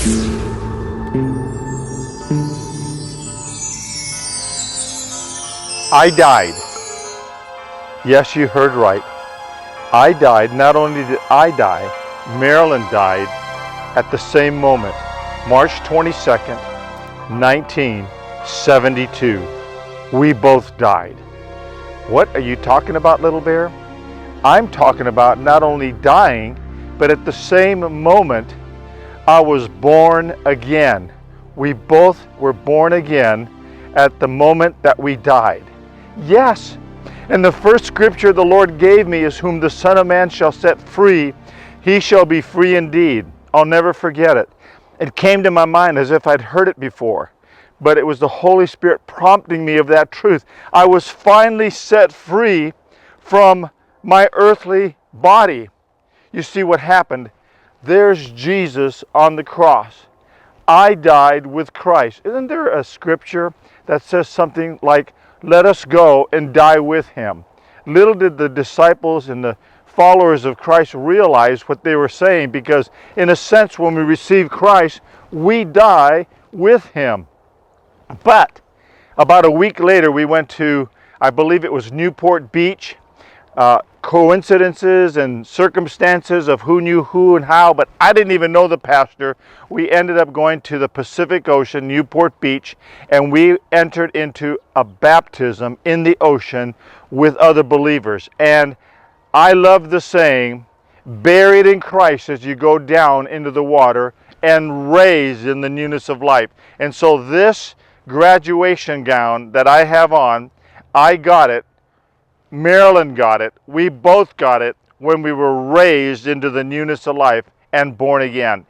I died. Yes, you heard right. I died. Not only did I die, Marilyn died at the same moment, March 22nd, 1972. We both died. What are you talking about, little bear? I'm talking about not only dying, but at the same moment, I was born again. We both were born again at the moment that we died. Yes. And the first scripture the Lord gave me is, whom the Son of Man shall set free, he shall be free indeed. I'll never forget it. It came to my mind as if I'd heard it before, but it was the Holy Spirit prompting me of that truth. I was finally set free from my earthly body. You see what happened? There's Jesus on the cross. I died with Christ. Isn't there a scripture that says something like, let us go and die with him? Little did the disciples and the followers of Christ realize what they were saying, because in a sense, when we receive Christ, we die with him. But about a week later, we went to, I believe it was Newport Beach. Coincidences and circumstances of who knew who and how, but I didn't even know the pastor. We ended up going to the Pacific Ocean, Newport Beach, and we entered into a baptism in the ocean with other believers. And I love the saying, buried in Christ as you go down into the water, and raised in the newness of life. And so this graduation gown that I have on, I got it. Marilyn got it. We both got it when we were raised into the newness of life and born again.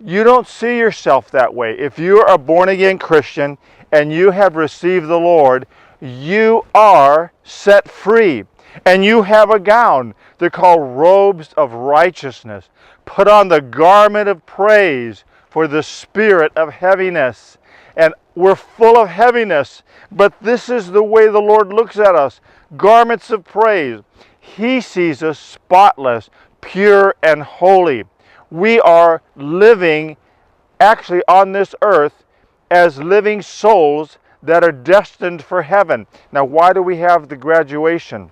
You don't see yourself that way. If you're a born again Christian and you have received the Lord, you are set free. And you have a gown. They're called robes of righteousness. Put on the garment of praise for the spirit of heaviness. And we're full of heaviness, but this is the way the Lord looks at us. Garments of praise. He sees us spotless, pure, and holy. We are living actually on this earth as living souls that are destined for heaven. Now, why do we have the graduation?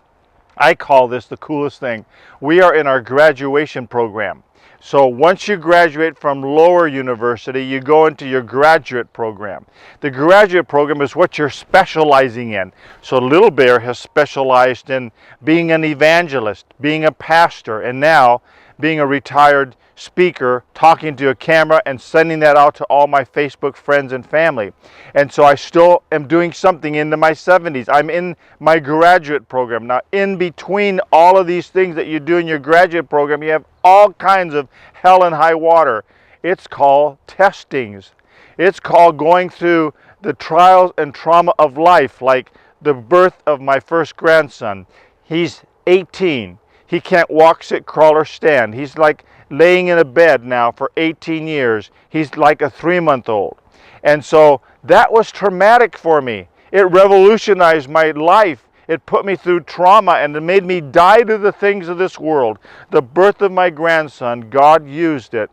I call this the coolest thing. We are in our graduation program. So once you graduate from lower university, you go into your graduate program. The graduate program is what you're specializing in. So Little Bear has specialized in being an evangelist, being a pastor, and now being a retired speaker, talking to a camera and sending that out to all my Facebook friends and family. And so I still am doing something into my 70s. I'm in my graduate program. Now, in between all of these things that you do in your graduate program, you have all kinds of hell and high water. It's called testings. It's called going through the trials and trauma of life, like the birth of my first grandson. He's 18. He can't walk, sit, crawl, or stand. He's like laying in a bed now for 18 years. He's like a 3-month-old. And so that was traumatic for me. It revolutionized my life. It put me through trauma and it made me die to the things of this world. The birth of my grandson, God used it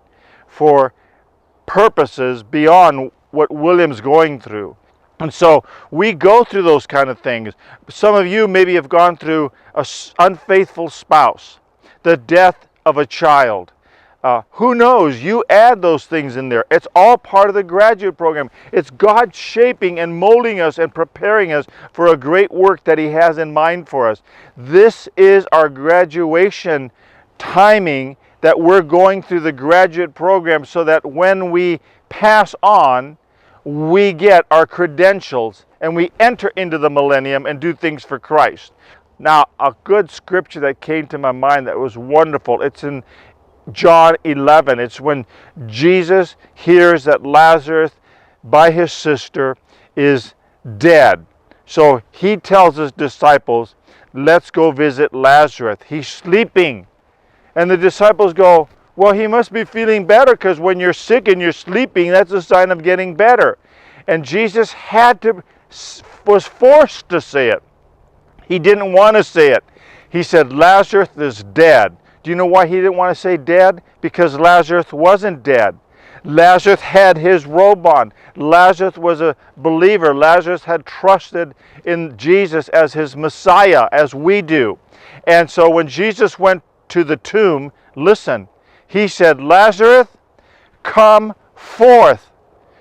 for purposes beyond what William's going through. And so we go through those kind of things. Some of you maybe have gone through an unfaithful spouse, the death of a child. Who knows? You add those things in there. It's all part of the graduate program. It's God shaping and molding us and preparing us for a great work that He has in mind for us. This is our graduation timing, that we're going through the graduate program so that when we pass on, we get our credentials and we enter into the millennium and do things for Christ. Now, a good scripture that came to my mind that was wonderful, it's in John 11. It's when Jesus hears that Lazarus, by his sister, is dead. So he tells his disciples, let's go visit Lazarus. He's sleeping. And the disciples go, well, he must be feeling better, because when you're sick and you're sleeping, that's a sign of getting better. And Jesus was forced to say it. He didn't want to say it. He said, Lazarus is dead. Do you know why he didn't want to say dead? Because Lazarus wasn't dead. Lazarus had his robe on. Lazarus was a believer. Lazarus had trusted in Jesus as his Messiah, as we do. And so when Jesus went to the tomb, listen, he said, Lazarus, come forth.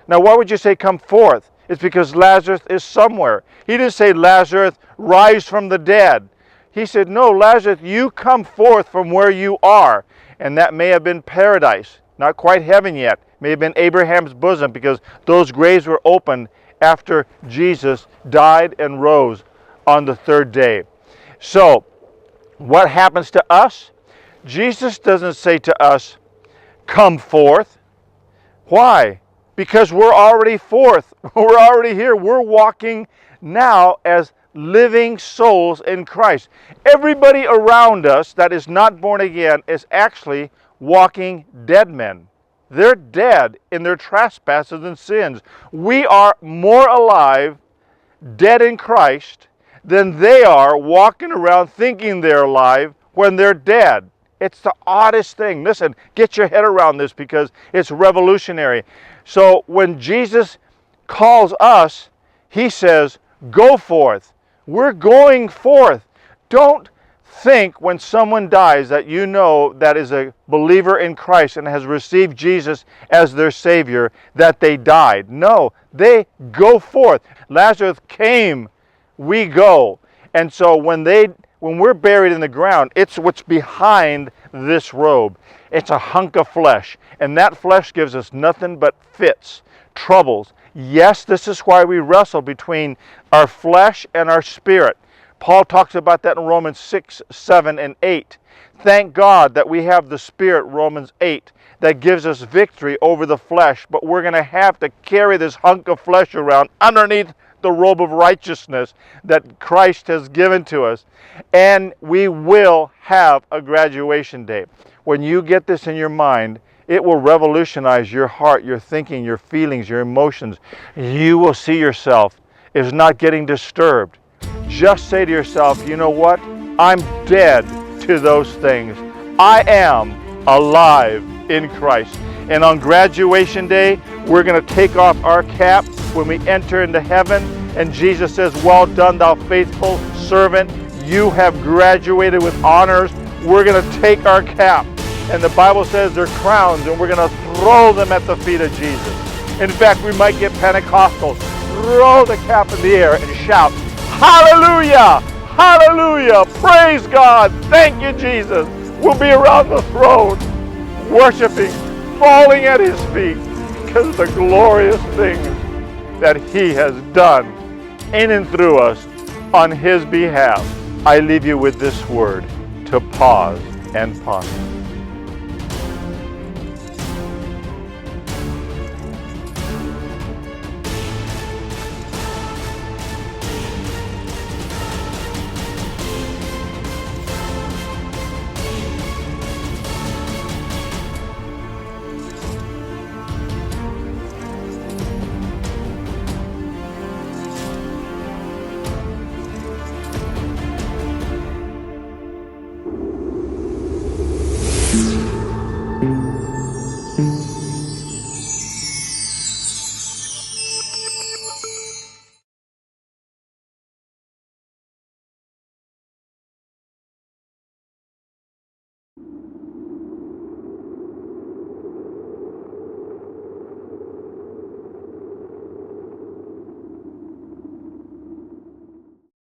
Now, why would you say come forth? It's because Lazarus is somewhere. He didn't say, Lazarus, rise from the dead. He said, no, Lazarus, you come forth from where you are. And that may have been paradise, not quite heaven yet. May have been Abraham's bosom, because those graves were opened after Jesus died and rose on the third day. So, what happens to us? Jesus doesn't say to us, come forth. Why? Because we're already forth. We're already here. We're walking now as living souls in Christ. Everybody around us that is not born again is actually walking dead men. They're dead in their trespasses and sins. We are more alive, dead in Christ, than they are walking around thinking they're alive when they're dead. It's the oddest thing. Listen, get your head around this because it's revolutionary. So when Jesus calls us, he says, go forth. We're going forth. Don't think when someone dies that you know that is a believer in Christ and has received Jesus as their Savior that they died. No, they go forth. Lazarus came, we go. And so when we're buried in the ground, it's what's behind this robe. It's a hunk of flesh. And that flesh gives us nothing but fits, troubles. Yes, this is why we wrestle between our flesh and our spirit. Paul talks about that in Romans 6, 7, and 8. Thank God that we have the Spirit, Romans 8, that gives us victory over the flesh. But we're going to have to carry this hunk of flesh around underneath the robe of righteousness that Christ has given to us. And we will have a graduation day. When you get this in your mind, it will revolutionize your heart, your thinking, your feelings, your emotions. You will see yourself as not getting disturbed. Just say to yourself, you know what? I'm dead to those things. I am alive in Christ. And on graduation day, we're going to take off our cap when we enter into heaven. And Jesus says, well done, thou faithful servant. You have graduated with honors. We're going to take our cap. And the Bible says they're crowns, and we're going to throw them at the feet of Jesus. In fact, we might get Pentecostal. Throw the cap in the air and shout, hallelujah! Hallelujah! Praise God! Thank you, Jesus! We'll be around the throne, worshiping, falling at His feet because of the glorious things that He has done in and through us on His behalf. I leave you with this word to pause and ponder.